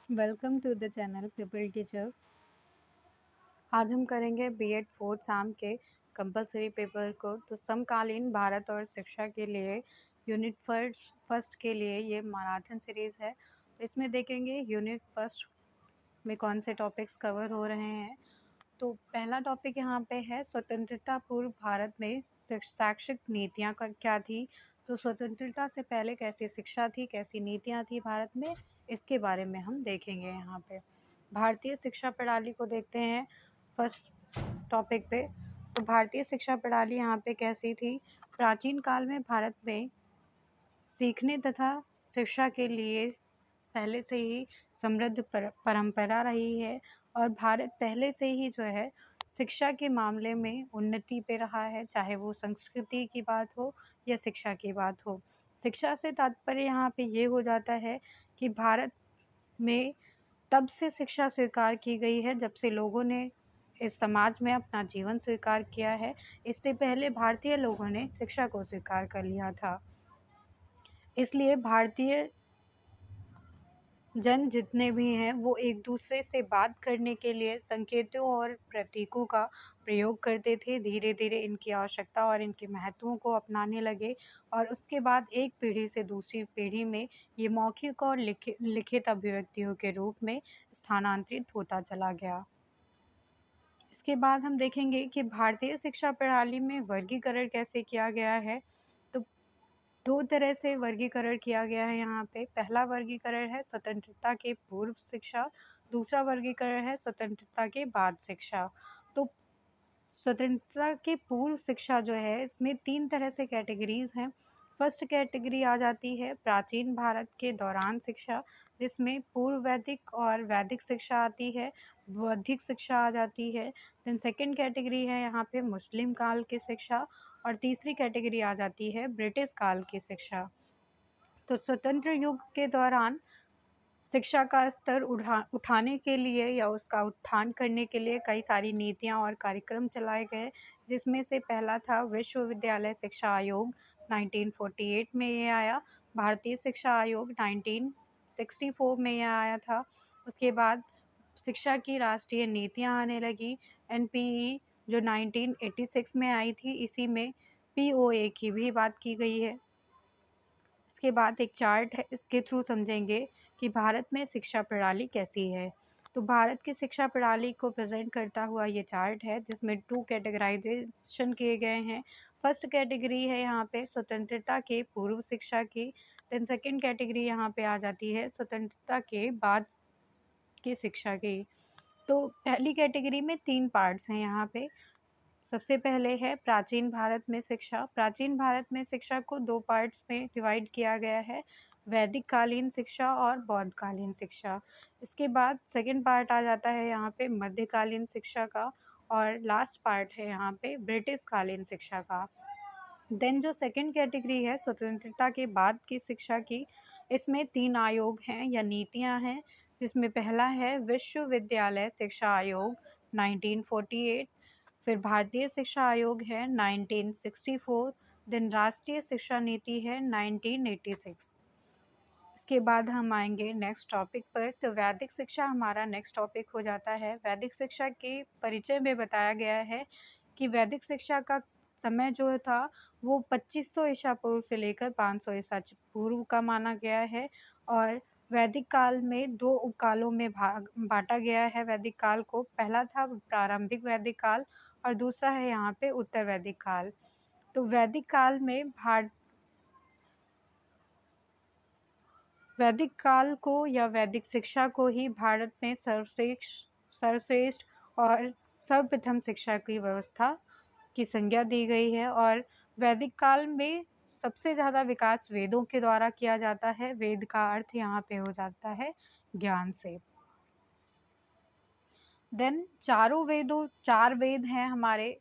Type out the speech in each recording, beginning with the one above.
Welcome to the channel people teacher. आज हम करेंगे बीएड फोर्थ सेम के कंपलसरी पेपर को। तो समकालीन भारत और शिक्षा के लिए यूनिट फर्स्ट के लिए ये मैराथन सीरीज़ है। तो इसमें देखेंगे यूनिट फर्स्ट में कौन से टॉपिक्स कवर हो रहे हैं। तो पहला टॉपिक यहाँ पे है स्वतंत्रता पूर्व भारत में शैक्षिक नीतियाँ क्या थी। तो स्वतंत्रता से पहले कैसी शिक्षा थी, कैसी नीतियाँ थी भारत में, इसके बारे में हम देखेंगे। यहाँ पे भारतीय शिक्षा प्रणाली को देखते हैं फर्स्ट टॉपिक पे। तो भारतीय शिक्षा प्रणाली यहाँ पे कैसी थी। प्राचीन काल में भारत में सीखने तथा शिक्षा के लिए पहले से ही समृद्ध परंपरा रही है और भारत पहले से ही जो है शिक्षा के मामले में उन्नति पे रहा है, चाहे वो संस्कृति की बात हो या शिक्षा की बात हो। शिक्षा से तात्पर्य यहाँ पे ये हो जाता है कि भारत में तब से शिक्षा स्वीकार की गई है जब से लोगों ने इस समाज में अपना जीवन स्वीकार किया है। इससे पहले भारतीय लोगों ने शिक्षा को स्वीकार कर लिया था। इसलिए भारतीय जन जितने भी हैं वो एक दूसरे से बात करने के लिए संकेतों और प्रतीकों का प्रयोग करते थे। धीरे धीरे इनकी आवश्यकता और इनके महत्वों को अपनाने लगे और उसके बाद एक पीढ़ी से दूसरी पीढ़ी में ये मौखिक और लिखित अभिव्यक्तियों के रूप में स्थानांतरित होता चला गया। इसके बाद हम देखेंगे कि भारतीय शिक्षा प्रणाली में वर्गीकरण कैसे किया गया है। तो दो तरह से वर्गीकरण किया गया है यहाँ पे। पहला वर्गीकरण है स्वतंत्रता के पूर्व शिक्षा, दूसरा वर्गीकरण है स्वतंत्रता के बाद शिक्षा। तो स्वतंत्रता के पूर्व शिक्षा जो है इसमें 3 तरह से कैटेगरीज हैं। फर्स्ट कैटेगरी आ जाती है प्राचीन भारत के दौरान शिक्षा, जिसमें पूर्व वैदिक और वैदिक शिक्षा आती है, बौद्धिक शिक्षा आ जाती है। देन सेकंड कैटेगरी है यहाँ पे मुस्लिम काल की शिक्षा और तीसरी कैटेगरी आ जाती है ब्रिटिश काल की शिक्षा। तो स्वतंत्र युग के दौरान शिक्षा का स्तर उठाने के लिए या उसका उत्थान करने के लिए कई सारी नीतियाँ और कार्यक्रम चलाए गए, जिसमें से पहला था विश्वविद्यालय शिक्षा आयोग। 1948 में ये आया। भारतीय शिक्षा आयोग 1964 में ये आया था। उसके बाद शिक्षा की राष्ट्रीय नीतियाँ आने लगी। एनपीई जो 1986 में आई थी, इसी में पीओए की भी बात की गई है। इसके बाद एक चार्ट है, इसके थ्रू समझेंगे कि भारत में शिक्षा प्रणाली कैसी है। तो भारत की शिक्षा प्रणाली को प्रेजेंट करता हुआ ये चार्ट है, जिसमें 2 कैटेगराइजेशन किए गए हैं। फर्स्ट कैटेगरी है यहाँ पे स्वतंत्रता के पूर्व शिक्षा की। देन सेकंड कैटेगरी यहाँ पे आ जाती है स्वतंत्रता के बाद की शिक्षा की। तो पहली कैटेगरी में 3 पार्ट्स हैं यहाँ पे। सबसे पहले है प्राचीन भारत में शिक्षा। प्राचीन भारत में शिक्षा को 2 पार्ट्स में डिवाइड किया गया है, वैदिक कालीन शिक्षा और बौद्ध कालीन शिक्षा। इसके बाद सेकंड पार्ट आ जाता है यहाँ पे मध्यकालीन शिक्षा का और लास्ट पार्ट है यहाँ पे ब्रिटिश कालीन शिक्षा का। देन जो सेकंड कैटेगरी है स्वतंत्रता के बाद की शिक्षा की, इसमें 3 आयोग हैं या नीतियाँ हैं, जिसमें पहला है विश्वविद्यालय शिक्षा आयोग 1948, फिर भारतीय शिक्षा आयोग है 1964, देन राष्ट्रीय शिक्षा नीति है 1986। इसके बाद हम आएंगे नेक्स्ट टॉपिक पर। तो वैदिक शिक्षा हमारा नेक्स्ट टॉपिक हो जाता है। वैदिक शिक्षा के परिचय में बताया गया है कि वैदिक शिक्षा का समय जो था वो 2500 ईसा पूर्व से लेकर 500 ईसा पूर्व का माना गया है और वैदिक काल में 2 उपकालों में बांटा गया है वैदिक काल को। पहला था प्रारंभिक वैदिक काल और दूसरा है यहाँ पे उत्तर वैदिक काल। तो वैदिक काल में वैदिक काल को या वैदिक शिक्षा को ही भारत में सर्वश्रेष्ठ और सर्वप्रथम शिक्षा की व्यवस्था की संज्ञा दी गई है और वैदिक काल में सबसे ज़्यादा विकास वेदों के द्वारा किया जाता है। वेद का अर्थ यहाँ पे हो जाता है ज्ञान से। देन 4 वेद हैं हमारे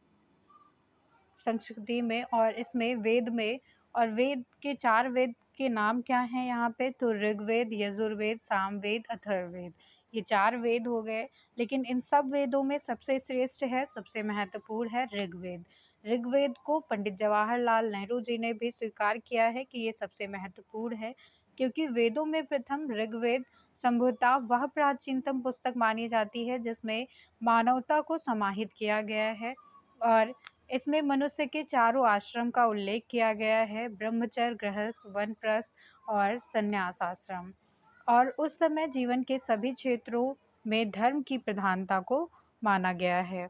संस्कृति में और इसमें वेद में, और वेद के 4 वेद के नाम क्या हैं यहाँ पे। तो ऋग्वेद, यजुर्वेद, सामवेद, अथर्ववेद, ये 4 वेद हो गए। लेकिन इन सब वेदों में सबसे श्रेष्ठ है, सबसे महत्वपूर्ण है ऋग्वेद। ऋग्वेद को पंडित जवाहरलाल नेहरू जी ने भी स्वीकार किया है कि ये सबसे महत्वपूर्ण है, क्योंकि वेदों में प्रथम ऋग्वेद संभवतः वह प्राचीनतम पुस्तक मानी जाती है जिसमें मानवता को समाहित किया गया है। और इसमें मनुष्य के चारों आश्रम का उल्लेख किया गया है, ब्रह्मचर्य, गृहस्थ, वानप्रस्थ और संन्यास आश्रम। और उस समय जीवन के सभी क्षेत्रों में धर्म की प्रधानता को माना गया है।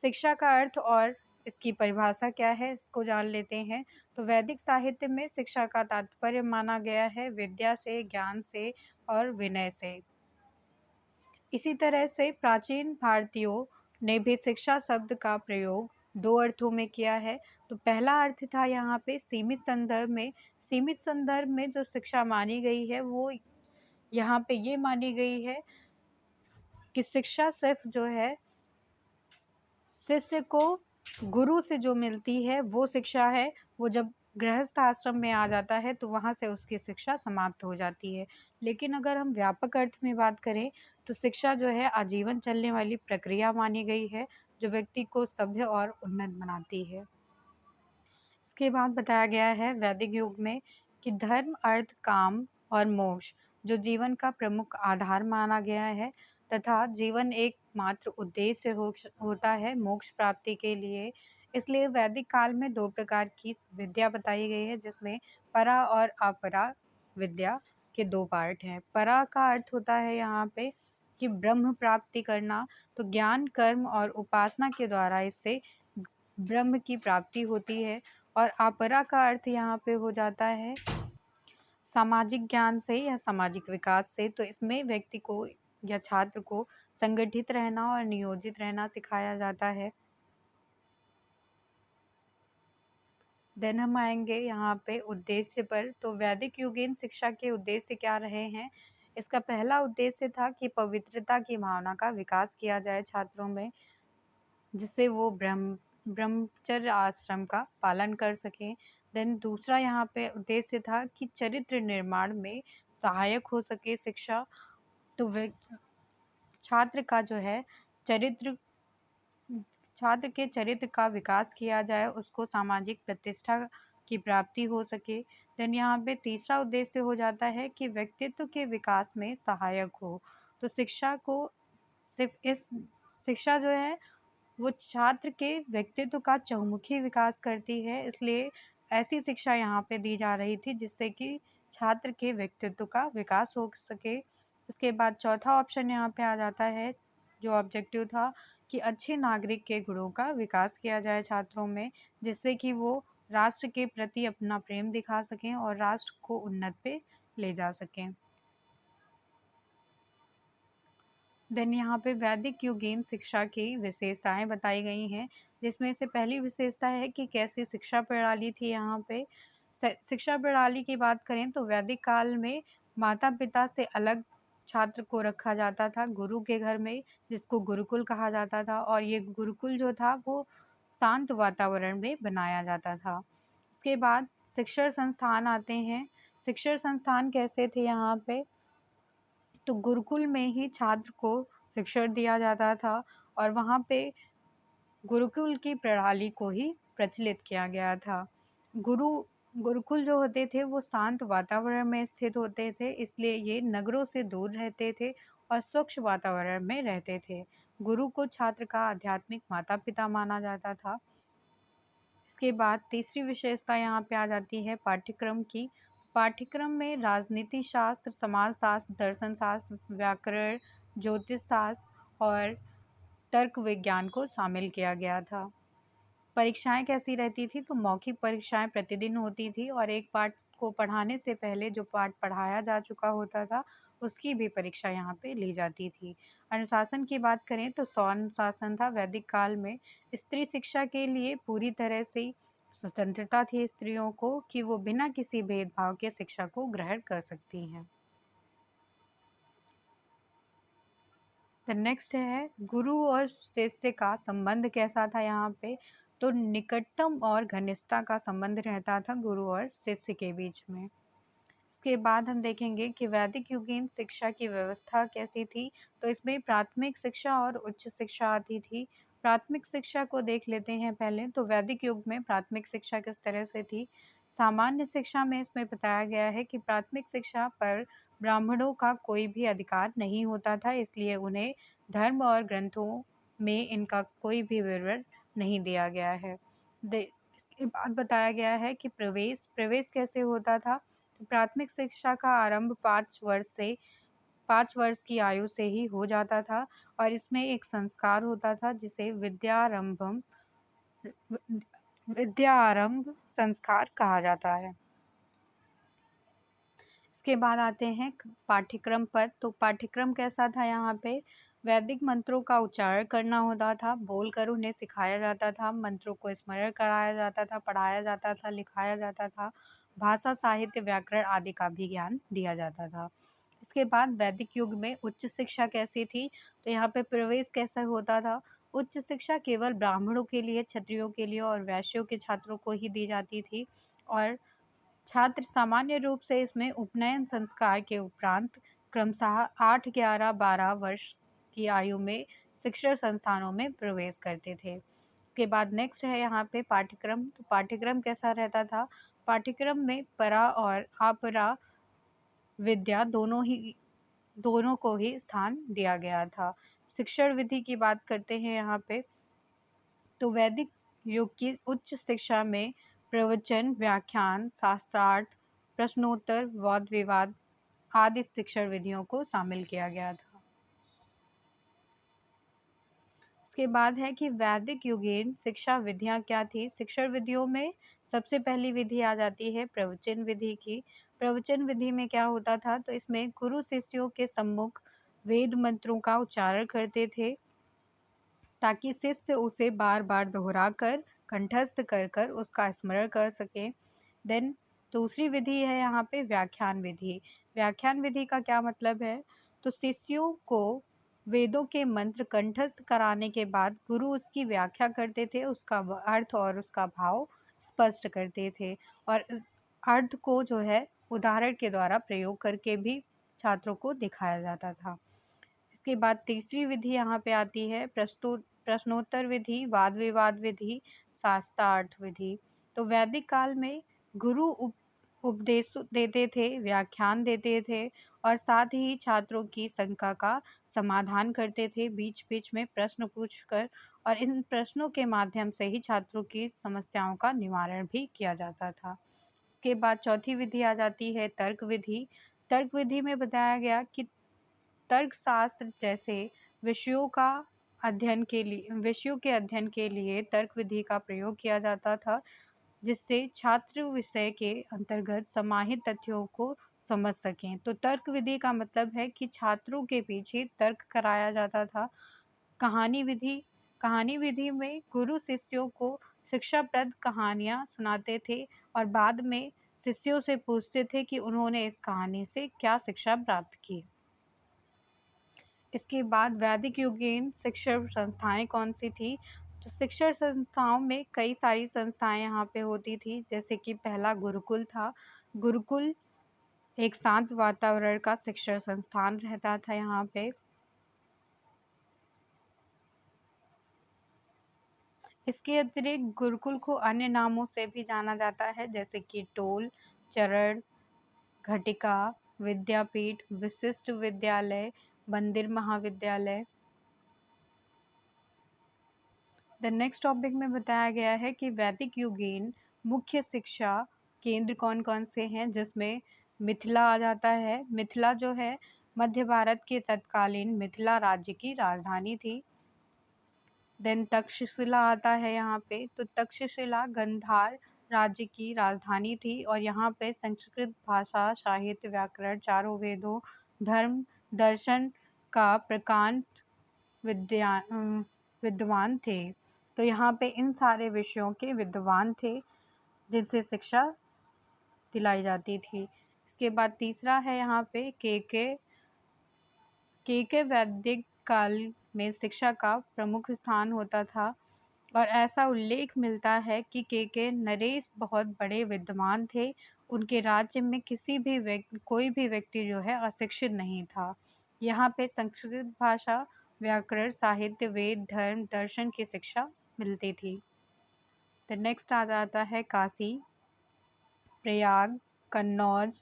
शिक्षा का अर्थ और इसकी परिभाषा क्या है, इसको जान लेते हैं। तो वैदिक साहित्य में शिक्षा का तात्पर्य माना गया है विद्या से, ज्ञान से और विनय से। इसी तरह से प्राचीन भारतीयों ने भी शिक्षा शब्द का प्रयोग दो अर्थों में किया है। तो पहला अर्थ था यहाँ पे सीमित संदर्भ में। सीमित संदर्भ में जो शिक्षा मानी गई है वो यहाँ पे ये मानी गई है कि शिक्षा सिर्फ जो है शिष्य को गुरु से जो मिलती है वो शिक्षा है। वो जब गृहस्थ आश्रम में आ जाता है तो वहाँ से उसकी शिक्षा समाप्त हो जाती है। लेकिन अगर हम व्यापक अर्थ में बात करें तो शिक्षा जो है आजीवन चलने वाली प्रक्रिया मानी गई है जो व्यक्ति को सभ्य और उन्नत बनाती है। इसके बाद बताया गया है वैदिक युग में कि धर्म, अर्थ, काम और मोक्ष जो जीवन का प्रमुख आधार माना गया है तथा जीवन एक मात्र उद्देश्य होता है मोक्ष प्राप्ति के लिए। इसलिए वैदिक काल में दो प्रकार की विद्या बताई गई है जिसमें परा और अपरा विद्या के दो पार्ट हैं। परा का अर्थ होता है यहाँ पे कि ब्रह्म प्राप्ति करना। तो ज्ञान, कर्म और उपासना के द्वारा इससे ब्रह्म की प्राप्ति होती है। और अपरा का अर्थ यहाँ पे हो जाता है सामाजिक ज्ञान से या सामाजिक विकास से। तो इसमें व्यक्ति को या छात्र को संगठित रहना और नियोजित रहना सिखाया जाता है। देन हम आएंगे यहाँ पे उद्देश्य पर। तो वैदिक युगीन शिक्षा के उद्देश्य क्या रहे हैं। इसका पहला उद्देश्य था कि पवित्रता की भावना का विकास किया जाए छात्रों में, जिससे वो ब्रह्मचर्य आश्रम का पालन कर सकें। देन दूसरा यहाँ पे उद्देश्य था कि चरित्र निर्माण में सहायक हो सके शिक्षा। तो वे छात्र का जो है चरित्र छात्र के चरित्र का विकास किया जाए, उसको सामाजिक प्रतिष्ठा की प्राप्ति हो सके। देन यहाँ पे तीसरा उद्देश्य हो जाता है कि व्यक्तित्व के विकास में सहायक हो। तो शिक्षा को सिर्फ इस शिक्षा जो है वो छात्र के व्यक्तित्व का चहुमुखी विकास करती है। इसलिए ऐसी शिक्षा यहाँ पे दी जा रही थी जिससे कि छात्र के व्यक्तित्व का विकास हो सके। इसके बाद चौथा ऑप्शन यहाँ पे आ जाता है जो ऑब्जेक्टिव था कि अच्छे नागरिक के गुणों का विकास किया जाए छात्रों में, जिससे कि वो राष्ट्र के प्रति अपना प्रेम दिखा सकें और राष्ट्र को उन्नत पे ले जा सकें। देन यहाँ पे वैदिक युगीन शिक्षा की विशेषताएं बताई गई हैं, जिसमें से पहली विशेषता है कि कैसी शिक्षा प्रणाली थी यहाँ पे। शिक्षा प्रणाली की बात करें तो वैदिक काल में माता पिता से अलग छात्र को रखा जाता था गुरु के घर में, जिसको गुरुकुल कहा जाता था। और ये गुरुकुल जो था वो शांत वातावरण में बनाया जाता था। इसके बाद शिक्षण संस्थान आते हैं। शिक्षण संस्थान कैसे थे यहाँ पे, तो गुरुकुल में ही छात्र को शिक्षण दिया जाता था और वहाँ पे गुरुकुल की प्रणाली को ही प्रचलित किया गया था। गुरुकुल जो होते थे वो शांत वातावरण में स्थित होते थे, इसलिए ये नगरों से दूर रहते थे और स्वच्छ वातावरण में रहते थे। गुरु को छात्र का आध्यात्मिक माता पिता माना जाता था। इसके बाद तीसरी विशेषता यहाँ पे आ जाती है पाठ्यक्रम की। पाठ्यक्रम में राजनीति शास्त्र, समाज शास्त्र, दर्शन शास्त्र, व्याकरण, ज्योतिष शास्त्र और तर्क विज्ञान को शामिल किया गया था। परीक्षाएं कैसी रहती थी, तो मौखिक परीक्षाएं प्रतिदिन होती थी और एक पाठ को पढ़ाने से पहले जो पाठ पढ़ाया जा चुका होता था उसकी भी परीक्षा यहाँ पे ली जाती थी। अनुशासन की बात करें तो स्वनुशासन था वैदिक काल में। स्त्री शिक्षा के लिए पूरी तरह से स्वतंत्रता थी स्त्रियों को कि वो बिना किसी भेदभाव के शिक्षा को ग्रहण कर सकती हैं। द नेक्स्ट है गुरु और शिष्य का संबंध कैसा था यहाँ पे, तो निकटतम और घनिष्ठता का संबंध रहता था गुरु और शिष्य के बीच में। इसके बाद हम देखेंगे कि वैदिक युगीन शिक्षा की व्यवस्था कैसी थी। तो इसमें प्राथमिक शिक्षा और उच्च शिक्षा आती थी। प्राथमिक शिक्षा को देख लेते हैं पहले। तो वैदिक युग में प्राथमिक शिक्षा किस तरह से थी सामान्य शिक्षा में इसमें बताया गया है कि प्राथमिक शिक्षा पर ब्राह्मणों का कोई भी अधिकार नहीं होता था, इसलिए उन्हें धर्म और ग्रंथों में इनका कोई भी विवरण नहीं दिया गया है। इसके बाद बताया गया है कि प्रवेश प्रवेश कैसे होता था। तो प्राथमिक शिक्षा का आरंभ 5 वर्ष की आयु से ही हो जाता था और इसमें एक संस्कार होता था जिसे विद्या आरंभ संस्कार कहा जाता है। इसके बाद आते हैं पाठ्यक्रम पर। तो पाठ्यक्रम कैसा था यहाँ पे? वैदिक मंत्रों का उच्चारण करना होता था, बोलकर उन्हें सिखाया जाता था, मंत्रों को स्मरण कराया जाता था, पढ़ाया जाता था, लिखाया जाता था, भाषा, साहित्य, व्याकरण आदि का भी ज्ञान दिया जाता था। इसके बाद वैदिक युग में उच्च शिक्षा कैसी थी? तो यहाँ पे प्रवेश कैसा होता था? उच्च शिक्षा केवल ब्राह्मणों के लिए, क्षत्रियों के लिए और वैश्यों के छात्रों को ही दी जाती थी और छात्र सामान्य रूप से इसमें उपनयन संस्कार के उपरांत क्रमशः 8, 11, 12 वर्ष की आयु में शिक्षण संस्थानों में प्रवेश करते थे। इसके बाद नेक्स्ट है यहाँ पे पाठ्यक्रम। तो पाठ्यक्रम कैसा रहता था? पाठ्यक्रम में परा और अपरा विद्या दोनों को ही स्थान दिया गया था। शिक्षण विधि की बात करते हैं यहाँ पे। तो वैदिक युग की उच्च शिक्षा में प्रवचन, व्याख्यान, शास्त्रार्थ, प्रश्नोत्तर, वाद विवाद आदि शिक्षण विधियों को शामिल किया गया था। इसके बाद है कि वैदिक युगीन शिक्षा विधियां क्या थी। शिक्षण विधियों में सबसे पहली विधि आ जाती है प्रवचन विधि की। प्रवचन विधि में क्या होता था? तो इसमें गुरु शिष्यों के सम्मुख वेद मंत्रों का उच्चारण करते थे ताकि शिष्य उसे बार बार दोहराकर कंठस्थ कर कर उसका स्मरण कर सके। देन दूसरी विधि है यहाँ पे व्याख्यान विधि। व्याख्यान विधि का क्या मतलब है? तो शिष्यों को वेदों के मंत्र कंठस्थ कराने के बाद गुरु उसकी व्याख्या करते थे, उसका अर्थ और उसका भाव स्पष्ट करते थे और इस अर्थ को जो है उदाहरण के द्वारा प्रयोग करके भी छात्रों को दिखाया जाता था। इसके बाद तीसरी विधि यहाँ पे आती है प्रश्नोत्तर विधि, वाद विवाद विधि, शास्त्रार्थ विधि। तो वैदिक काल में गुरु उपदेश देते थे, व्याख्यान देते थे और साथ ही छात्रों की शंका का समाधान करते थे, बीच बीच में प्रश्न पूछकर, और इन प्रश्नों के माध्यम से ही छात्रों की समस्याओं का निवारण भी किया जाता था। इसके बाद चौथी विधि आ जाती है तर्क विधि। तर्क विधि में बताया गया कि तर्कशास्त्र जैसे विषयों के अध्ययन के लिए तर्क विधि का प्रयोग किया जाता था, जिससे छात्र विषय के अंतर्गत समाहित तथ्यों को समझ सकें। तो तर्क विधि का मतलब है कि छात्रों के पीछे तर्क कराया जाता था। कहानी विधि में गुरु शिष्यों को शिक्षाप्रद कहानियां सुनाते थे और बाद में शिष्यों से पूछते थे कि उन्होंने इस कहानी से क्या शिक्षा प्राप्त की। इसके बाद वैदिक युगीन शिक्षण संस्थाएं कौन सी थी? तो शिक्षण संस्थाओं में कई सारी संस्थाएं यहाँ पे होती थी, जैसे कि पहला गुरुकुल था। गुरुकुल एक शांत वातावरण का शिक्षण संस्थान रहता था यहाँ पे। इसके अतिरिक्त गुरुकुल को अन्य नामों से भी जाना जाता है, जैसे कि टोल, चरण, घटिका, विद्यापीठ, विशिष्ट विद्यालय, मंदिर महाविद्यालय। द नेक्स्ट टॉपिक में बताया गया है कि वैदिक युगीन मुख्य शिक्षा केंद्र कौन कौन से हैं, जिसमें मिथिला आ जाता है। मिथिला जो है मध्य भारत के तत्कालीन मिथिला राज्य की राजधानी थी। देन तक्षशिला आता है यहाँ पे। तो तक्षशिला गंधार राज्य की राजधानी थी और यहाँ पे संस्कृत भाषा, साहित्य, व्याकरण, चारों वेदों, धर्म, दर्शन का प्रकांड विद्वान थे। तो यहाँ पे इन सारे विषयों के विद्वान थे जिनसे शिक्षा दिलाई जाती थी। इसके बाद तीसरा है यहाँ पे के वैदिक काल में शिक्षा का प्रमुख स्थान होता था और ऐसा उल्लेख मिलता है कि के नरेश बहुत बड़े विद्वान थे। उनके राज्य में कोई भी व्यक्ति जो है अशिक्षित नहीं था। यहाँ पे संस्कृत भाषा, व्याकरण, साहित्य, वेद, धर्म, दर्शन की शिक्षा मिलती थी। तो नेक्स्ट आ जाता है काशी। प्रयाग, कन्नौज,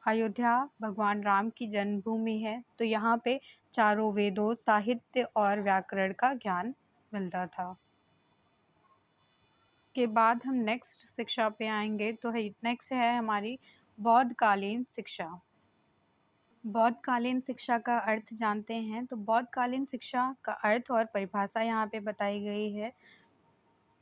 अयोध्या भगवान राम की जन्मभूमि है, तो यहाँ पे चारों वेदों, साहित्य और व्याकरण का ज्ञान मिलता था। इसके बाद हम नेक्स्ट शिक्षा पे आएंगे, तो नेक्स्ट है हमारी बौद्धकालीन शिक्षा। बौद्धकालीन शिक्षा का अर्थ जानते हैं, तो बौद्धकालीन शिक्षा का अर्थ और परिभाषा यहाँ पे बताई गई है।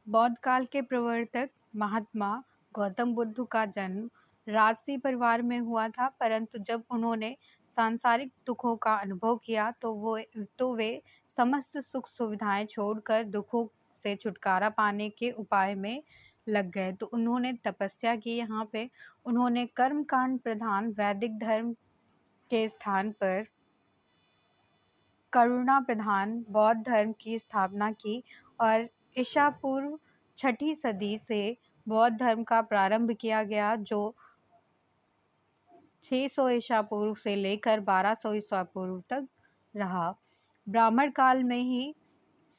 बौद्ध काल के प्रवर्तक महात्मा गौतम बुद्ध का जन्म राजसी परिवार में हुआ था, परंतु जब उन्होंने सांसारिक दुखों का अनुभव किया तो वे समस्त सुख सुविधाएं छोड़कर दुखों से छुटकारा पाने के उपाय में लग गए। तो उन्होंने तपस्या की यहाँ पे। उन्होंने कर्म कांड प्रधान वैदिक धर्म के स्थान पर करुणा प्रधान बौद्ध धर्म की स्थापना की और ईसा पूर्व 6ठी सदी से बौद्ध धर्म का प्रारंभ किया गया, जो 600 ईसा पूर्व से लेकर 1200 ईसा पूर्व तक रहा। ब्राह्मण काल में ही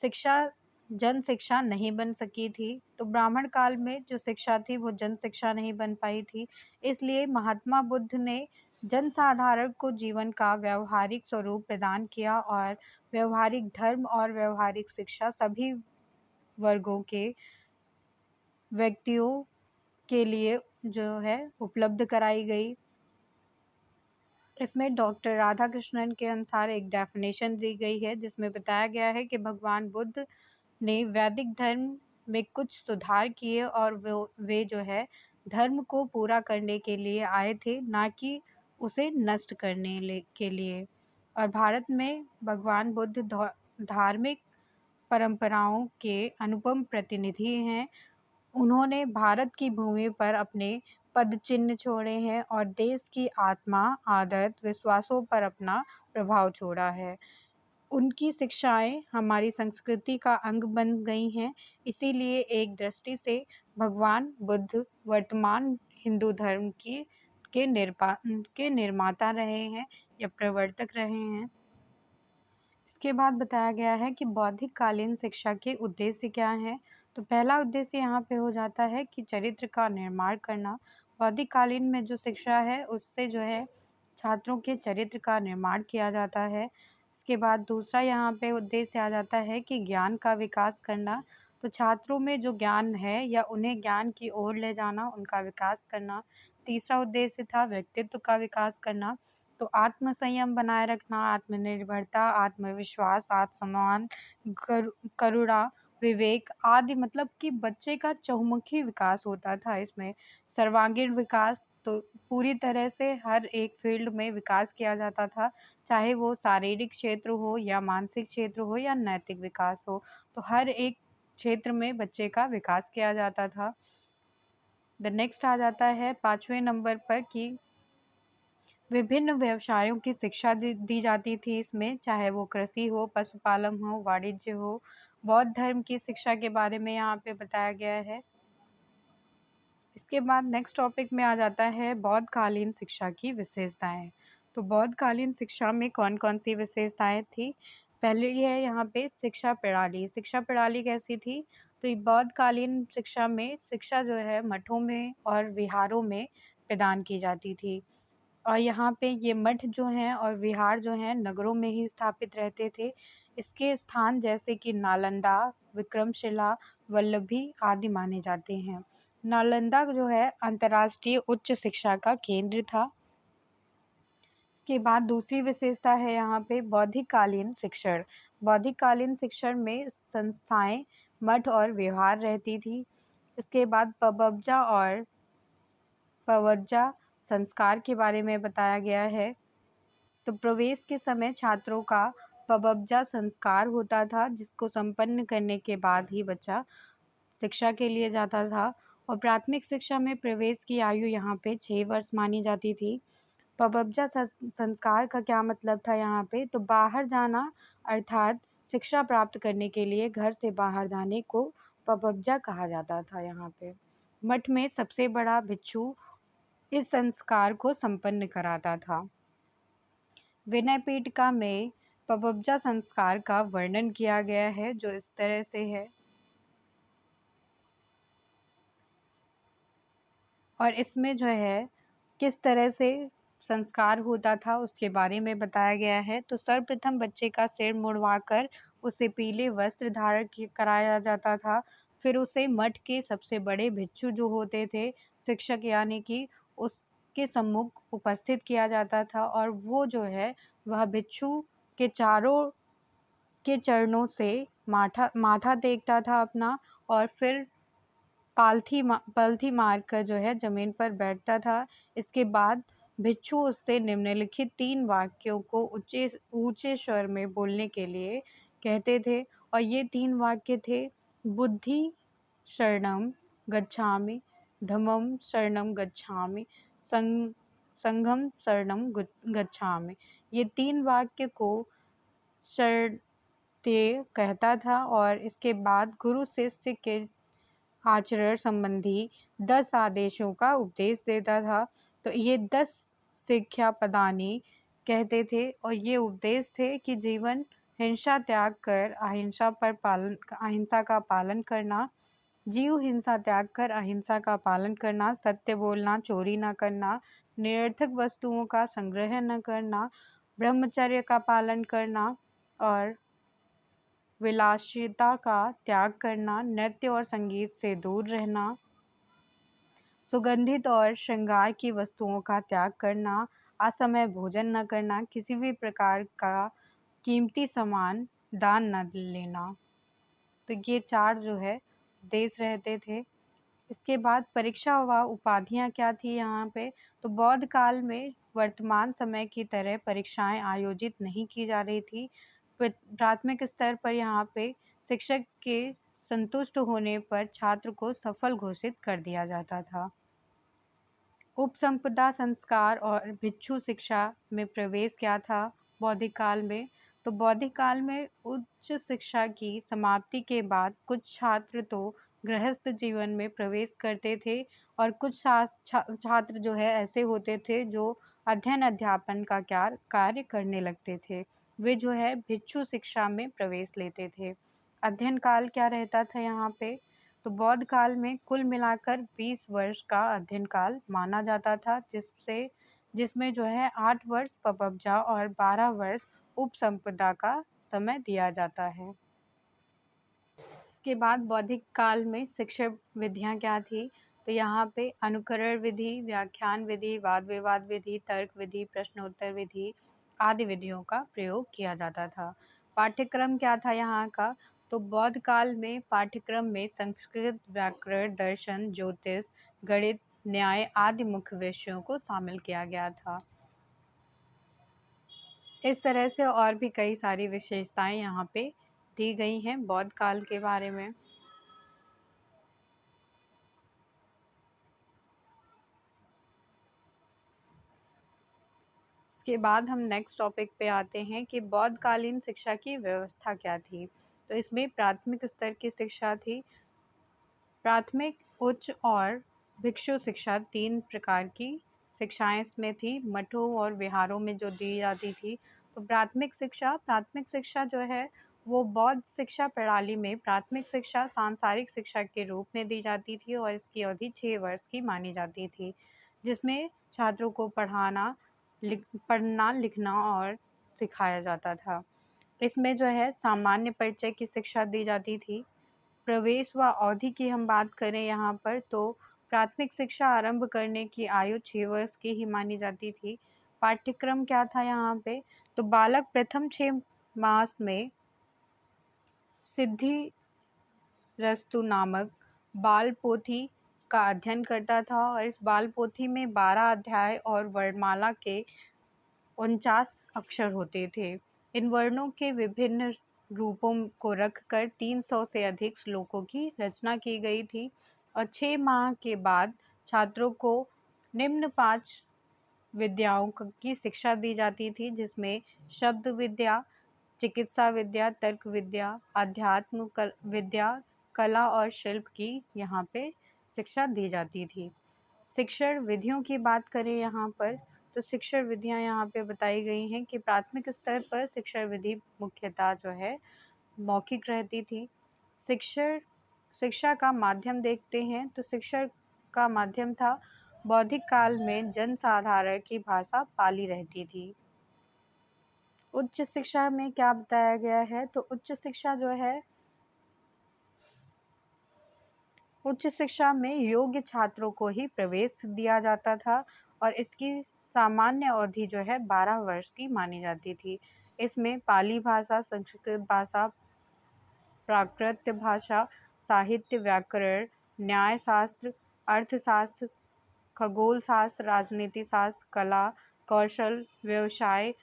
शिक्षा जन शिक्षा नहीं बन सकी थी, तो ब्राह्मण काल में जो शिक्षा थी वो जन शिक्षा नहीं बन पाई थी। इसलिए महात्मा बुद्ध ने जनसाधारण को जीवन का व्यवहारिक स्वरूप प्रदान किया और व्यवहारिक धर्म और व्यवहारिक शिक्षा सभी वर्गों के व्यक्तियों के लिए जो है उपलब्ध कराई गई। इसमें डॉक्टर राधाकृष्णन के अनुसार एक डेफिनेशन दी गई है, जिसमें बताया गया है कि भगवान बुद्ध ने वैदिक धर्म में कुछ सुधार किए और वे जो है धर्म को पूरा करने के लिए आए थे, ना कि उसे नष्ट करने के लिए। और भारत में भगवान बुद्ध धार्मिक परंपराओं के अनुपम प्रतिनिधि हैं। उन्होंने भारत की भूमि पर अपने पदचिह्न छोड़े हैं और देश की आत्मा, आदत, विश्वासों पर अपना प्रभाव छोड़ा है। उनकी शिक्षाएं हमारी संस्कृति का अंग बन गई हैं। इसीलिए एक दृष्टि से भगवान बुद्ध वर्तमान हिंदू धर्म के निर्माता रहे हैं या प्रवर्तक रहे हैं। इसके बाद बताया गया है कि बौद्धिक कालीन शिक्षा के उद्देश्य क्या हैं। तो पहला उद्देश्य यहाँ पे हो जाता है कि चरित्र का निर्माण करना। बौद्धिक कालीन में जो शिक्षा है उससे जो है छात्रों के चरित्र का निर्माण किया जाता है। इसके बाद दूसरा यहाँ पे उद्देश्य आ जाता है कि ज्ञान का विकास करना। तो छात्रों में जो ज्ञान है या उन्हें ज्ञान की ओर ले जाना, उनका विकास करना। तीसरा उद्देश्य था व्यक्तित्व का विकास करना। तो आत्म संयम बनाए रखना, आत्मनिर्भरता, आत्मविश्वास, आत्मसम्मान, करुणा, विवेक आदि, मतलब कि बच्चे का चहुमुखी विकास होता था इसमें। सर्वांगीण विकास, तो पूरी तरह से हर एक फील्ड में विकास किया जाता था, चाहे वो शारीरिक क्षेत्र हो या मानसिक क्षेत्र हो या नैतिक विकास हो, तो हर एक क्षेत्र में बच्चे का विकास किया जाता था। द नेक्स्ट आ जाता है 5वें नंबर पर कि विभिन्न व्यवसायों की शिक्षा दी जाती थी इसमें, चाहे वो कृषि हो, पशुपालन हो, वाणिज्य हो। बौद्ध धर्म की शिक्षा के बारे में यहाँ पे बताया गया है। इसके बाद नेक्स्ट टॉपिक में आ जाता है बौद्धकालीन शिक्षा की विशेषताएं। तो बौद्धकालीन शिक्षा में कौन कौन सी विशेषताएं थी। पहले ये है यहाँ पे शिक्षा प्रणाली। शिक्षा प्रणाली कैसी थी, तो ये बौद्धकालीन शिक्षा में शिक्षा जो है मठों में और विहारों में प्रदान की जाती थी। और यहाँ पे ये मठ जो हैं और विहार जो हैं नगरों में ही स्थापित रहते थे। इसके स्थान जैसे कि नालंदा, विक्रमशिला, वल्लभी आदि माने जाते हैं। नालंदा जो है अंतर्राष्ट्रीय उच्च शिक्षा का केंद्र था। इसके बाद दूसरी विशेषता है यहाँ पे बौद्धिककालीन शिक्षण। बौद्धिककालीन शिक्षण में संस्थाएं, मठ और विहार रहती थी। इसके बाद पवज्जा संस्कार के बारे में बताया गया है। तो प्रवेश के समय छात्रों का पवब्जा संस्कार होता था, जिसको संपन्न करने के बाद ही बच्चा शिक्षा के लिए जाता था। और प्राथमिक शिक्षा में प्रवेश की आयु यहाँ पे 6 वर्ष मानी जाती थी। पवब्जा संस्कार का क्या मतलब था यहाँ पे, तो बाहर जाना, अर्थात शिक्षा प्राप्त करने के लिए घर से बाहर जाने को पवब्जा कहा जाता था। यहाँ पे मठ में सबसे बड़ा भिक्षु इस संस्कार को संपन्न कराता था। विनय पीठिका में पवब्जा संस्कार का वर्णन किया गया है, जो इस तरह से है। और इसमें जो है किस तरह से संस्कार होता था उसके बारे में बताया गया है। तो सर्वप्रथम बच्चे का सिर मुड़वाकर उसे पीले वस्त्र धारण कराया जाता था। फिर उसे मठ के सबसे बड़े भिक्षु जो होते थे, शिक्षक यानी कि उसके सम्मुख उपस्थित किया जाता था और वो जो है वह भिक्षु के चारों के चरणों से माथा माथा टेकता था अपना, और फिर पलथी मारकर जो है ज़मीन पर बैठता था। इसके बाद भिक्षु उससे निम्नलिखित 3 वाक्यों को ऊँचे ऊँचे स्वर में बोलने के लिए कहते थे, और ये 3 वाक्य थे, बुद्धि शरणं गच्छामि, धम्मं शरणं गच्छामि, संघं शरणं गच्छामि। ये 3 वाक्य को शरण ते कहता था, और इसके बाद गुरु शिष्य के आचरण संबंधी 10 आदेशों का उपदेश देता था। तो ये 10 शिक्षा प्रदानी कहते थे, और ये उपदेश थे कि जीवन हिंसा त्याग कर अहिंसा का पालन करना, हिंसा त्याग कर अहिंसा का पालन करना, सत्य बोलना, चोरी न करना, निरर्थक वस्तुओं का संग्रह न करना, ब्रह्मचर्य का पालन करना, और विलासिता का त्याग करना, नृत्य और संगीत से दूर रहना, सुगंधित और श्रृंगार की वस्तुओं का त्याग करना, असमय भोजन न करना, किसी भी प्रकार का कीमती सामान दान न लेना। तो ये 4 जो है देश रहते थे। इसके बाद परीक्षा व उपाधियाँ क्या थी यहाँ पे? तो बौद्ध काल में वर्तमान समय की तरह परीक्षाएँ आयोजित नहीं की जा रही थी। प्राथमिक स्तर पर यहाँ पे शिक्षक के संतुष्ट होने पर छात्र को सफल घोषित कर दिया जाता था। उपसंपदा संस्कार और भिक्षु शिक्षा में प्रवेश क्या था बौद्धिक काल में? तो बौद्धिक काल में उच्च शिक्षा की समाप्ति के बाद कुछ छात्र तो गृहस्थ जीवन में प्रवेश करते थे, और कुछ छात्र जो है ऐसे होते थे जो अध्ययन अध्यापन का कार्य करने लगते थे। वे जो है भिक्षु शिक्षा में प्रवेश लेते थे। अध्ययन काल क्या रहता था यहाँ पे? तो बौद्ध काल में कुल मिलाकर 20 वर्ष का अध्ययन काल माना जाता था, जिसमें जो है 8 वर्ष पपबजा और 12 वर्ष उपसंपदा का समय दिया जाता है। इसके बाद बौद्धिक काल में शिक्षण विधियाँ क्या थी? तो यहाँ पे अनुकरण विधि, व्याख्यान विधि, वाद विवाद विधि, तर्क विधि, प्रश्नोत्तर विधि आदि विधियों का प्रयोग किया जाता था। पाठ्यक्रम क्या था यहाँ का? तो बौद्ध काल में पाठ्यक्रम में संस्कृत, व्याकरण, दर्शन, ज्योतिष, गणित, न्याय आदि मुख्य विषयों को शामिल किया गया था। इस तरह से और भी कई सारी विशेषताएं यहाँ पे दी गई हैं बौद्ध काल के बारे में। इसके बाद हम नेक्स्ट टॉपिक पे आते हैं कि बौद्धकालीन शिक्षा की व्यवस्था क्या थी। तो इसमें प्राथमिक स्तर की शिक्षा थी। प्राथमिक, उच्च और भिक्षु शिक्षा 3 प्रकार की शिक्षाएं इसमें थी, मठों और विहारों में जो दी जाती थी। तो प्राथमिक शिक्षा जो है वो बौद्ध शिक्षा प्रणाली में प्राथमिक शिक्षा सांसारिक शिक्षा के रूप में दी जाती थी, और इसकी अवधि 6 वर्ष की मानी जाती थी, जिसमें छात्रों को पढ़ना लिखना और सिखाया जाता था। इसमें जो है सामान्य परिचय की शिक्षा दी जाती थी। प्रवेश व अवधि की हम बात करें यहाँ पर, तो प्राथमिक शिक्षा आरंभ करने की आयु 6 वर्ष की ही मानी जाती थी। पाठ्यक्रम क्या था यहाँ पे? तो बालक प्रथम 6 मास में सिद्धि रस्तु नामक बाल पोथी का अध्ययन करता था, और इस बाल पोथी में 12 अध्याय और वर्णमाला के 49 अक्षर होते थे। इन वर्णों के विभिन्न रूपों को रखकर 300 से अधिक श्लोकों की रचना की गई थी, और 6 माह के बाद छात्रों को निम्न 5 विद्याओं की शिक्षा दी जाती थी, जिसमें शब्द विद्या, चिकित्सा विद्या, तर्क विद्या, अध्यात्म विद्या, कला और शिल्प की यहाँ पे शिक्षा दी जाती थी। शिक्षण विधियों की बात करें यहाँ पर, तो शिक्षण विधियाँ यहाँ पे बताई गई हैं कि प्राथमिक स्तर पर शिक्षण विधि मुख्यतः जो है मौखिक रहती थी। शिक्षा का माध्यम देखते हैं, तो शिक्षा का माध्यम था बौद्धिक काल में जनसाधारण की भाषा पाली रहती थी। उच्च शिक्षा में क्या बताया गया है, तो उच्च शिक्षा जो है, उच्च शिक्षा में योग्य छात्रों को ही प्रवेश दिया जाता था और इसकी सामान्य अवधि जो है 12 वर्ष की मानी जाती थी। इसमें पाली भाषा, संस्कृत भाषा, प्राकृत भाषा, साहित्य, व्याकरण, न्यायशास्त्र, अर्थशास्त्र, खगोल शास्त्र, राजनीति शास्त्र, कला, कौशल, व्यवसाय,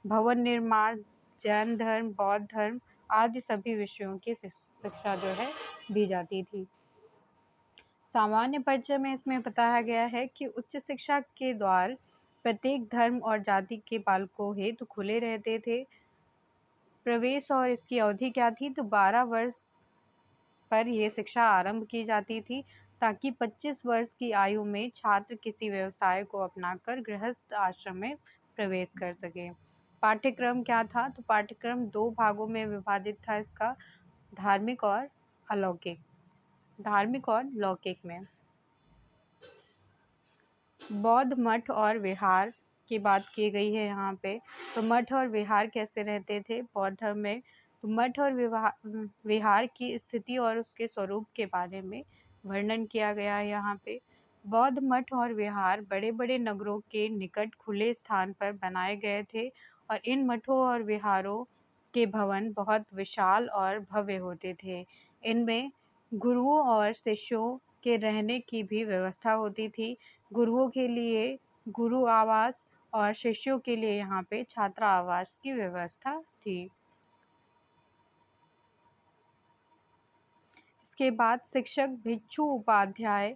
भवन निर्माण, जैन धर्म, बौद्ध धर्म आदि सभी विषयों की शिक्षा जो है दी जाती थी। सामान्य परिचय में इसमें बताया गया है कि उच्च शिक्षा के द्वार प्रत्येक धर्म और जाति के बालकों हेतु खुले रहते थे। प्रवेश और इसकी अवधि क्या थी, तो 12 वर्ष पर यह शिक्षा आरंभ की जाती थी ताकि 25 वर्ष की आयु में छात्र किसी व्यवसाय को अपनाकर गृहस्थ आश्रम में प्रवेश कर सके। पाठ्यक्रम क्या था, तो पाठ्यक्रम 2 भागों में विभाजित था इसका, धार्मिक और अलौकिक। धार्मिक और लौकिक में बौद्ध मठ और विहार की बात की गई है यहाँ पे। तो मठ और विहार कैसे रहते थे बौद्ध धर्म में, तो मठ और विहार की स्थिति और उसके स्वरूप के बारे में वर्णन किया गया है यहाँ पे। बौद्ध मठ और विहार बड़े बड़े नगरों के निकट खुले स्थान पर बनाए गए थे और इन मठों और विहारों के भवन बहुत विशाल और भव्य होते थे। इनमें गुरुओं और शिष्यों के रहने की भी व्यवस्था होती थी। गुरुओं के लिए गुरु आवास और शिष्यों के लिए यहाँ पे छात्रा आवास की व्यवस्था थी। इसके बाद शिक्षक भिक्षु उपाध्याय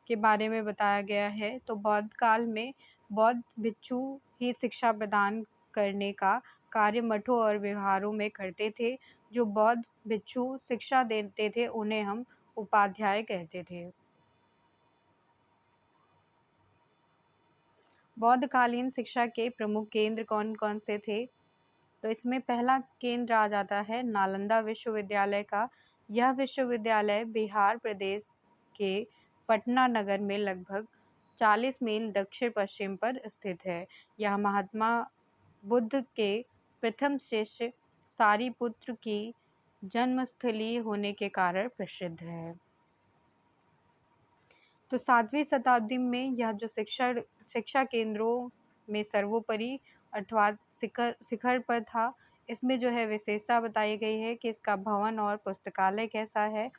के बारे में बताया गया है। तो बौद्ध काल में बौद्ध भिक्षु ही शिक्षा प्रदान करने का कार्य मठों और विहारों में करते थे। जो बौद्ध भिक्षु शिक्षा देते थे उन्हें हम उपाध्याय कहते थे। बौद्ध कालीन शिक्षा के प्रमुख केंद्र कौन कौन से थे, तो इसमें पहला केंद्र आ जाता है नालंदा विश्वविद्यालय का। यह विश्वविद्यालय बिहार प्रदेश के पटना नगर में लगभग 40 मील दक्षिण पश्चिम पर स्थित है। यह महात्मा बुद्ध के प्रथम शिष्य सारिपुत्र की जन्मस्थली होने के कारण प्रसिद्ध है। तो 7वीं शताब्दी में यह जो शिक्षा केंद्रों में सर्वोपरि अर्थात शिखर पर था। इसमें जो है विशेषता बताई गई है कि इसका भवन और पुस्तकालय कैसा है।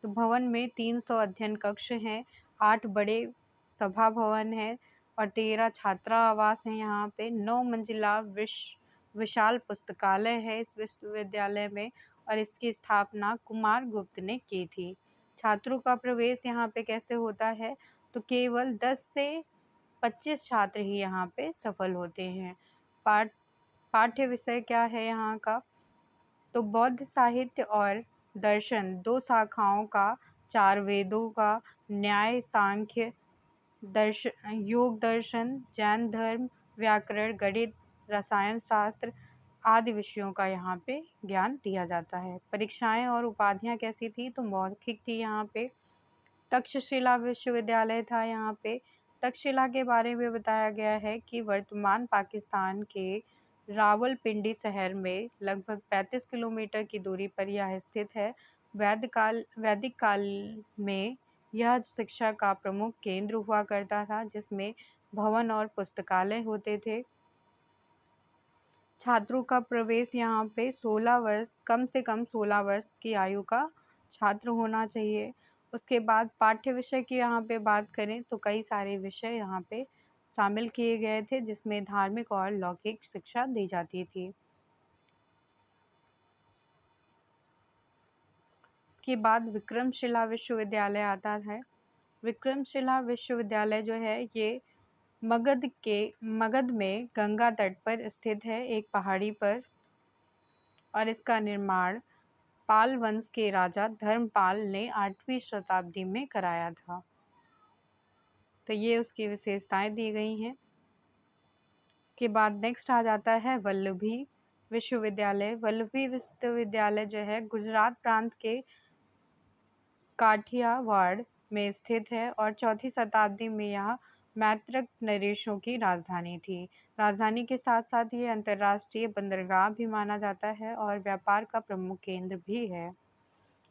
तो भवन में 300 अध्ययन कक्ष हैं, 8 बड़े सभा भवन हैं और 13 छात्रा आवास हैं। यहाँ पे 9 मंजिला विशाल पुस्तकालय है इस विश्वविद्यालय में और इसकी स्थापना कुमार गुप्त ने की थी। छात्रों का प्रवेश यहाँ पे कैसे होता है, तो केवल 10 से 25 छात्र ही यहाँ पे सफल होते हैं। पाठ्य विषय क्या है यहाँ का, तो बौद्ध साहित्य और दर्शन 2 शाखाओं का, 4 वेदों का, न्याय, सांख्य, योग दर्शन, जैन धर्म, व्याकरण, गणित, रसायन शास्त्र आदि विषयों का यहाँ पे ज्ञान दिया जाता है। परीक्षाएं और उपाधियां कैसी थी, तो मौखिक थी यहाँ पे। तक्षशिला विश्वविद्यालय था यहाँ पे। तक्षशिला के बारे में बताया गया है कि वर्तमान पाकिस्तान के रावलपिंडी शहर में लगभग 35 किलोमीटर की दूरी पर यह स्थित है। वैदिक काल में यह शिक्षा का प्रमुख केंद्र हुआ करता था जिसमें भवन और पुस्तकालय होते थे। छात्रों का प्रवेश यहाँ पे 16 वर्ष, कम से कम 16 वर्ष की आयु का छात्र होना चाहिए। उसके बाद पाठ्य विषय की यहाँ पे बात करें तो कई सारे विषय यहाँ पे शामिल किए गए थे जिसमें धार्मिक और लौकिक शिक्षा दी जाती थी। इसके बाद विक्रमशिला विश्वविद्यालय आता है। विक्रमशिला विश्वविद्यालय जो है ये मगध में गंगा तट पर स्थित है, एक पहाड़ी पर, और इसका निर्माण पाल वंश के राजा धर्मपाल ने 8वीं शताब्दी में कराया था। तो ये उसकी विशेषताएं दी गई हैं। इसके बाद नेक्स्ट आ जाता है वल्लभी विश्वविद्यालय। वल्लभी विश्वविद्यालय जो है गुजरात प्रांत के काठियावाड़ में स्थित है और 4वीं शताब्दी में यह मैत्रक नरेशों की राजधानी थी। राजधानी के साथ-साथ ये अंतर्राष्ट्रीय बंदरगाह भी माना जाता है और व्यापार का प्रमुख केंद्र भी है।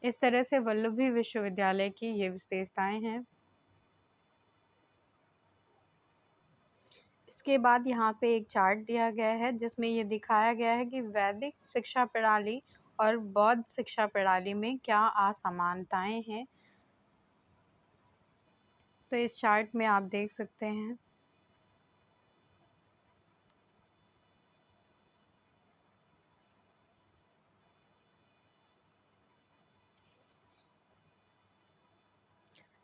इस तरह से वल्लभी विश्वविद्यालय की ये विशेषताएं हैं। इसके बाद यहाँ पे एक चार्ट दिया गया है जिसमें ये दिखाया गया है कि वैदिक शिक्षा प्रणाली और बौद्ध शिक्षा प्रणाली में क्या असमानताएं हैं। तो इस चार्ट में आप देख सकते हैं।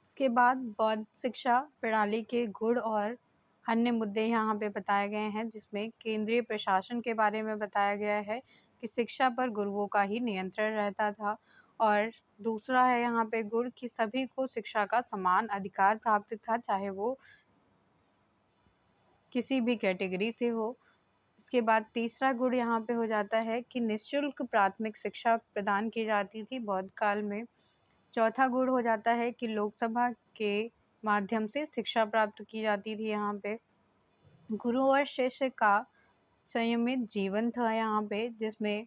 इसके बाद बौद्ध शिक्षा प्रणाली के गुण और अन्य मुद्दे यहाँ पे बताए गए हैं, जिसमें केंद्रीय प्रशासन के बारे में बताया गया है कि शिक्षा पर गुरुओं का ही नियंत्रण रहता था। और दूसरा है यहाँ पे गुण कि सभी को शिक्षा का समान अधिकार प्राप्त था, चाहे वो किसी भी कैटेगरी से हो। इसके बाद तीसरा गुण यहाँ पे हो जाता है कि निःशुल्क प्राथमिक शिक्षा प्रदान की जाती थी बौद्ध काल में। चौथा गुण हो जाता है कि लोकसभा के माध्यम से शिक्षा प्राप्त की जाती थी यहाँ पे। गुरु और शिष्य का संयमित जीवन था यहाँ पे, जिसमें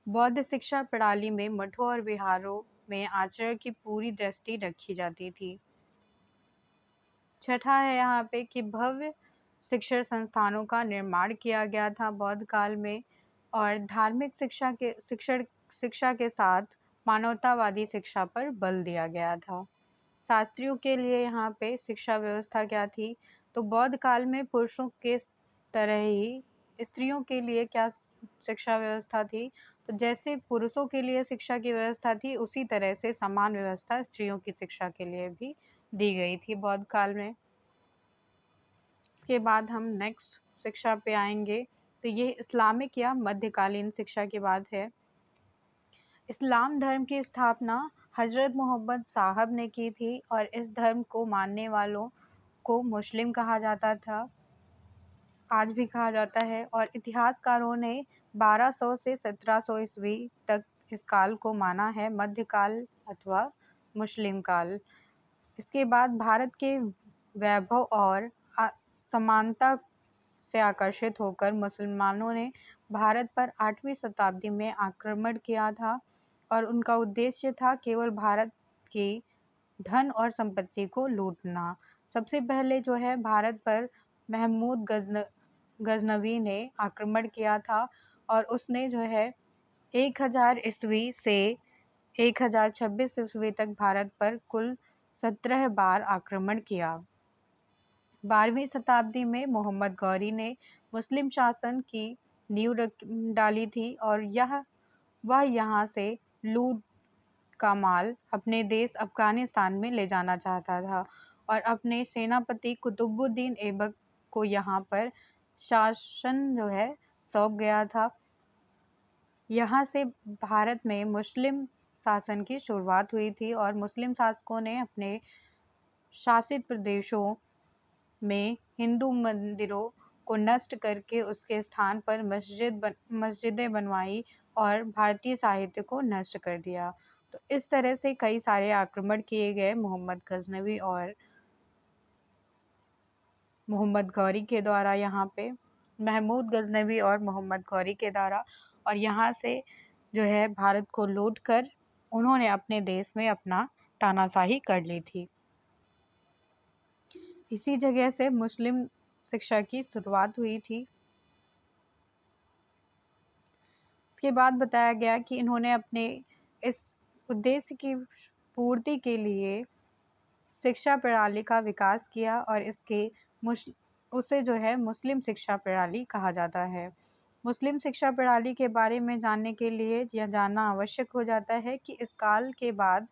बौद्ध शिक्षा प्रणाली में मठों और विहारों में आचरण की पूरी दृष्टि रखी जाती थी। छठा है यहाँ पे कि भव्य शिक्षण संस्थानों का निर्माण किया गया था बौद्ध काल में, और धार्मिक शिक्षा के साथ मानवतावादी शिक्षा पर बल दिया गया था। शास्त्रियों के लिए यहाँ पे शिक्षा व्यवस्था क्या थी, तो बौद्ध काल में पुरुषों के तरह ही स्त्रियों के लिए क्या शिक्षा व्यवस्था थी, तो जैसे पुरुषों के लिए शिक्षा की व्यवस्था थी उसी तरह से समान व्यवस्था स्त्रियों की शिक्षा के लिए भी दी गई थी बौद्ध काल में। इसके बाद हम नेक्स्ट शिक्षा पे आएंगे, तो ये इस्लामिक या मध्यकालीन शिक्षा की बात है। इस्लाम धर्म की स्थापना हजरत मोहम्मद साहब ने की थी और इस धर्म को मानने वालों को मुस्लिम कहा जाता था, आज भी कहा जाता है। और इतिहासकारों ने 1200 से 1700 ईस्वी तक इस काल को माना है मध्यकाल अथवा मुस्लिम काल। इसके बाद भारत के वैभव और समानता से आकर्षित होकर मुसलमानों ने भारत पर 8वीं शताब्दी में आक्रमण किया था और उनका उद्देश्य था केवल भारत की धन और संपत्ति को लूटना। सबसे पहले जो है भारत पर महमूद गजनवी ने आक्रमण किया था और उसने जो है 1000 ईस्वी से 1026 ईस्वी तक भारत पर कुल 17 बार आक्रमण किया। 12वीं शताब्दी में मोहम्मद गौरी ने मुस्लिम शासन की नींव डाली थी और वह यहाँ से लूट का माल अपने देश अफगानिस्तान में ले जाना चाहता था और अपने सेनापति कुतुबुद्दीन ऐबक को यहाँ पर शासन जो है सौंप गया था। यहाँ से भारत में मुस्लिम शासन की शुरुआत हुई थी और मुस्लिम शासकों ने अपने शासित प्रदेशों में हिंदू मंदिरों को नष्ट करके उसके स्थान पर मस्जिदें बनवाई और भारतीय साहित्य को नष्ट कर दिया। तो इस तरह से कई सारे आक्रमण किए गए मोहम्मद गजनवी और मोहम्मद गौरी के द्वारा, यहाँ पे महमूद गजनवी और मोहम्मद गौरी के द्वारा, और यहाँ से जो है भारत को लूट कर उन्होंने अपने देश में अपना तानाशाही कर ली थी। इसी जगह से मुस्लिम शिक्षा की शुरुआत हुई थी। इसके बाद बताया गया कि इन्होंने अपने इस उद्देश्य की पूर्ति के लिए शिक्षा प्रणाली का विकास किया और उसे जो है मुस्लिम शिक्षा प्रणाली कहा जाता है। मुस्लिम शिक्षा प्रणाली के बारे में जानने के लिए यह जानना आवश्यक हो जाता है कि इस काल के बाद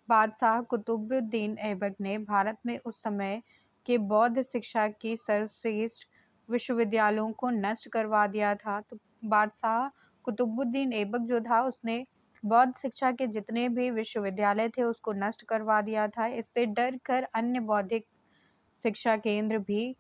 बादशाह कुतुबुद्दीन ऐबक ने भारत में उस समय के बौद्ध शिक्षा की सर्वश्रेष्ठ विश्वविद्यालयों को नष्ट करवा दिया था। तो बादशाह कुतुबुद्दीन ऐबक जो था उसने बौद्ध शिक्षा के जितने भी विश्वविद्यालय थे उसको नष्ट करवा दिया था। इससे डर कर अन्य बौद्धिक शिक्षा केंद्र भी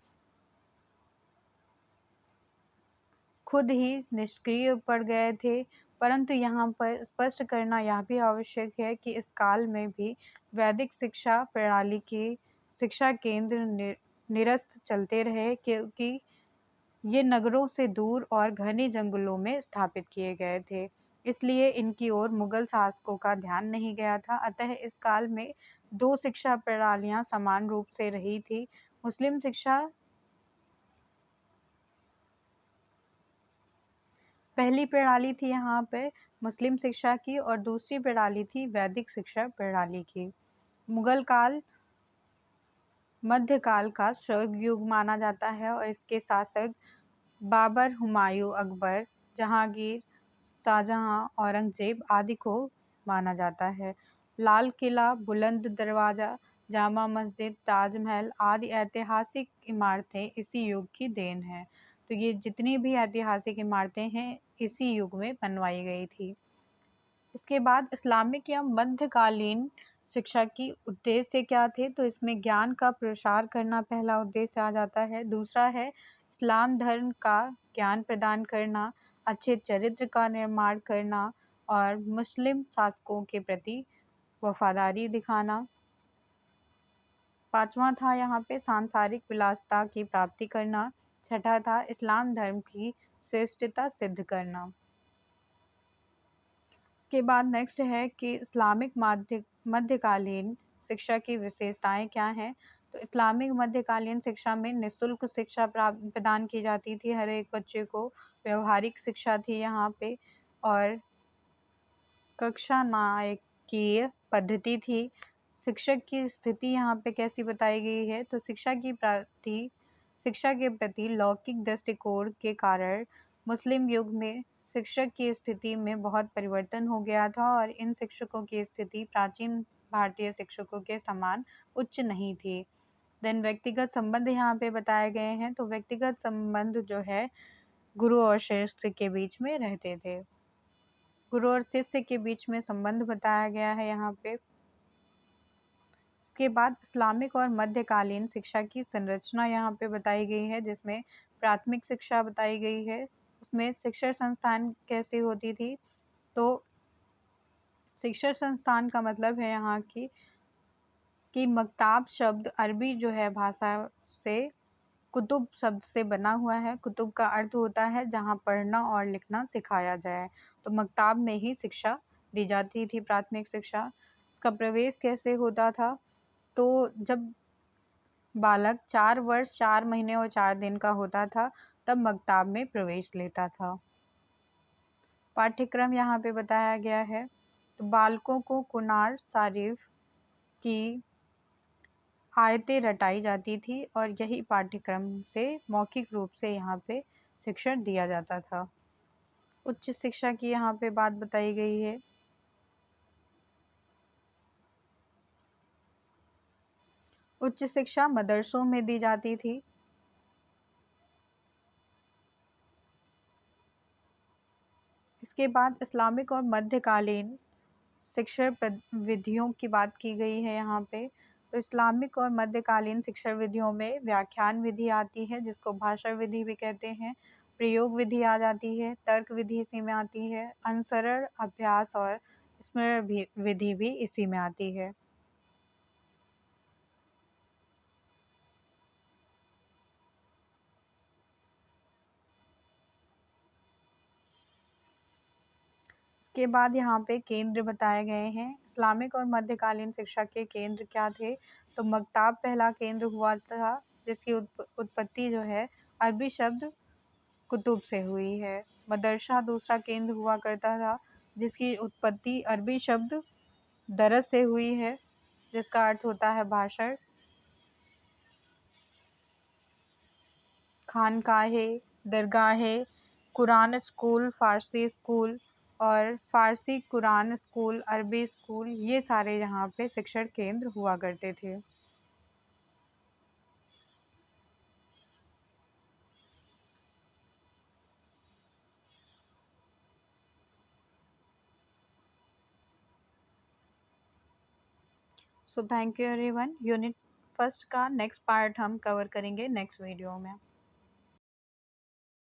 खुद ही निष्क्रिय पड़ गए थे। परंतु यहाँ पर स्पष्ट करना यह भी आवश्यक है कि इस काल में भी वैदिक शिक्षा प्रणाली के शिक्षा केंद्र निरस्त चलते रहे, क्योंकि ये नगरों से दूर और घने जंगलों में स्थापित किए गए थे। इसलिए इनकी ओर मुगल शासकों का ध्यान नहीं गया था। अतः इस काल में दो शिक्षा प्रणालियां समान रूप से रही थी। मुस्लिम शिक्षा पहली प्रणाली थी यहाँ पे मुस्लिम शिक्षा की, और दूसरी प्रणाली थी वैदिक शिक्षा प्रणाली की। मुगल काल मध्यकाल का स्वर्ग युग माना जाता है, और इसके शासक बाबर, हुमायूं, अकबर, जहांगीर, शाहजहां, औरंगजेब आदि को माना जाता है। लाल किला, बुलंद दरवाजा, जामा मस्जिद, ताजमहल आदि ऐतिहासिक इमारतें इसी युग की देन है। तो ये जितनी भी ऐतिहासिक इमारतें हैं इसी युग में बनवाई गई थी। इसके बाद इस्लामिक या मध्यकालीन शिक्षा की उद्देश्य क्या थे, तो इसमें ज्ञान का प्रसार करना पहला उद्देश्य आ जाता है। दूसरा है इस्लाम धर्म का ज्ञान प्रदान करना, अच्छे चरित्र का निर्माण करना और मुस्लिम शासकों के प्रति वफादारी दिखाना। पांचवा था यहाँ पे सांसारिक विलासता की प्राप्ति करना। छठा था इस्लाम धर्म की श्रेष्ठता सिद्ध करना। इसके बाद नेक्स्ट है कि इस्लामिक मध्यकालीन शिक्षा की विशेषताएं क्या हैं। तो इस्लामिक मध्यकालीन शिक्षा में निःशुल्क शिक्षा प्रदान की जाती थी हर एक बच्चे को। व्यवहारिक शिक्षा थी यहाँ पे, और कक्षा नायकीय पद्धति थी। शिक्षक की स्थिति यहाँ पे कैसी बताई गई है, तो शिक्षा के प्रति लौकिक दृष्टिकोण के कारण मुस्लिम युग में शिक्षक की स्थिति में बहुत परिवर्तन हो गया था, और इन शिक्षकों की स्थिति प्राचीन भारतीय शिक्षकों के समान उच्च नहीं थी। देन व्यक्तिगत संबंध यहाँ पे बताए गए हैं। तो व्यक्तिगत संबंध जो है गुरु और शिष्य के बीच में रहते थे। गुरु और शिष्य के बीच में संबंध बताया गया है यहाँ पे। इसके बाद इस्लामिक और मध्यकालीन शिक्षा की संरचना यहाँ पे बताई गई है, जिसमें प्राथमिक शिक्षा बताई गई है। उसमें शिक्षण संस्थान कैसी होती थी, तो शिक्षण संस्थान का मतलब है यहाँ की कि मकताब शब्द अरबी जो है भाषा से कुतुब शब्द से बना हुआ है। कुतुब का अर्थ होता है जहाँ पढ़ना और लिखना सिखाया जाए। तो मकताब में ही शिक्षा दी जाती थी, प्राथमिक शिक्षा। इसका प्रवेश कैसे होता था, तो जब बालक 4 वर्ष 4 महीने और 4 दिन का होता था तब मकताब में प्रवेश लेता था। पाठ्यक्रम यहाँ पे बताया गया है। तो बालकों को कुरान शरीफ की आयतें रटाई जाती थी, और यही पाठ्यक्रम से मौखिक रूप से यहाँ पे शिक्षण दिया जाता था। उच्च शिक्षा की यहाँ पे बात बताई गई है। उच्च शिक्षा मदरसों में दी जाती थी। इसके बाद इस्लामिक और मध्यकालीन शिक्षण विधियों की बात की गई है यहाँ पे। तो इस्लामिक और मध्यकालीन शिक्षण विधियों में व्याख्यान विधि आती है, जिसको भाषण विधि भी कहते हैं। प्रयोग विधि आ जाती है, तर्क विधि इसी में आती है, अनुसरण, अभ्यास और स्मरण विधि भी इसी में आती है। इसके बाद यहाँ पे केंद्र बताए गए हैं। इस्लामिक और मध्यकालीन शिक्षा के केंद्र क्या थे, तो मकताब पहला केंद्र हुआ था, जिसकी उत्पत्ति जो है अरबी शब्द कुतुब से हुई है। मदरसा दूसरा केंद्र हुआ करता था, जिसकी उत्पत्ति अरबी शब्द दरस से हुई है, जिसका अर्थ होता है भाषण। खानकाहें, दरगाहें, कुरान स्कूल, फ़ारसी स्कूल और फ़ारसी कुरान स्कूल, अरबी स्कूल, ये सारे यहाँ पे शिक्षण केंद्र हुआ करते थे। So thank you everyone. Unit first का नेक्स्ट पार्ट हम कवर करेंगे नेक्स्ट वीडियो में।